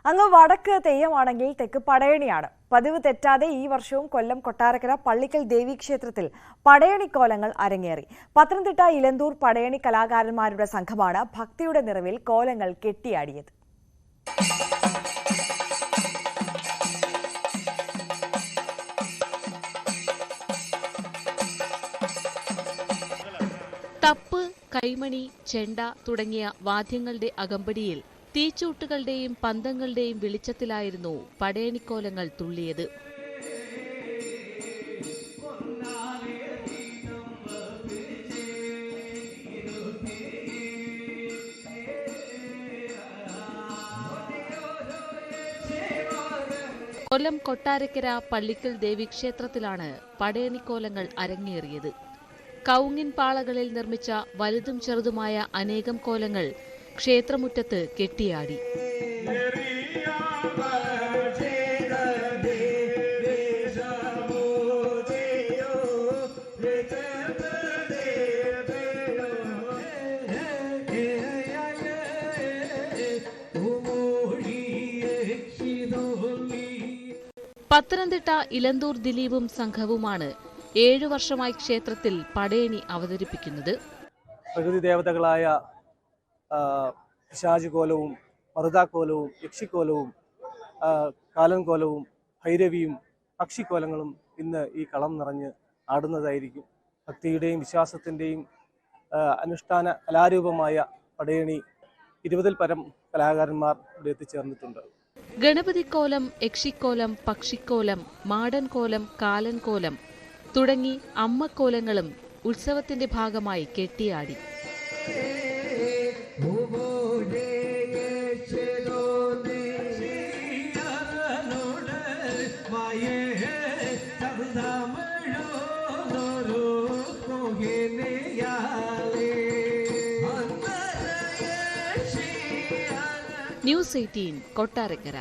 അങ്ങ് വടക്ക് തെയ്യമാണെങ്കിൽ തെക്ക് പടയണിയാണ്. പതിവ് തെറ്റാതെ ഈ വർഷവും കൊല്ലം കൊട്ടാരക്കര പള്ളിക്കൽ ദേവീക്ഷേത്രത്തിൽ പടയണിക്കോലങ്ങൾ അരങ്ങേറി. പത്തനംതിട്ട ഇലന്തൂർ പടയണി കലാകാരന്മാരുടെ സംഘമാണ് ഭക്തിയുടെ നിറവിൽ കോലങ്ങൾ കെട്ടിയാടിയത്. തപ്പ്, കൈമണി, ചെണ്ട തുടങ്ങിയ വാദ്യങ്ങളുടെ അകമ്പടിയിൽ തീച്ചൂട്ടുകളുടെയും പന്തങ്ങളുടെയും വെളിച്ചത്തിലായിരുന്നു പടയണിക്കോലങ്ങൾ തുള്ളിയത്. കൊല്ലം കൊട്ടാരക്കര പള്ളിക്കൽ ദേവീക്ഷേത്രത്തിലാണ് പടയണിക്കോലങ്ങൾ അരങ്ങേറിയത്. കൗങ്ങിൻ പാളകളിൽ നിർമ്മിച്ച വലുതും ചെറുതുമായ അനേകം കോലങ്ങൾ ക്ഷേത്രമുറ്റത്ത് കെട്ടിയാടി. പത്തനംതിട്ട ഇലന്തൂർ ദിലീപും സംഘവുമാണ് 7 വർഷമായി ക്ഷേത്രത്തിൽ പടയണി അവതരിപ്പിക്കുന്നത്. പ്രകൃതി ദേവതകളായ പിശാചുകോലവും മറുതാക്കോലവും യക്ഷിക്കോലവും കാലൻകോലവും ഭൈരവിയും പക്ഷിക്കോലങ്ങളും ഇന്ന് ഈ കളം നിറഞ്ഞ് ആടുന്നതായിരിക്കും. ഭക്തിയുടെയും വിശ്വാസത്തിൻ്റെയും അനുഷ്ഠാന കലാരൂപമായ പടയണി 20-ൽ പരം കലാകാരന്മാർ ഇവിടെ എത്തിച്ചേർന്നിട്ടുണ്ട്. ഗണപതിക്കോലം, യക്ഷിക്കോലം, പക്ഷിക്കോലം, മാടൻകോലം, കാലൻകോലം തുടങ്ങി അമ്മക്കോലങ്ങളും ഉത്സവത്തിന്റെ ഭാഗമായി കെട്ടിയാടി. ന്യൂസ് 18 കൊട്ടാരക്കര.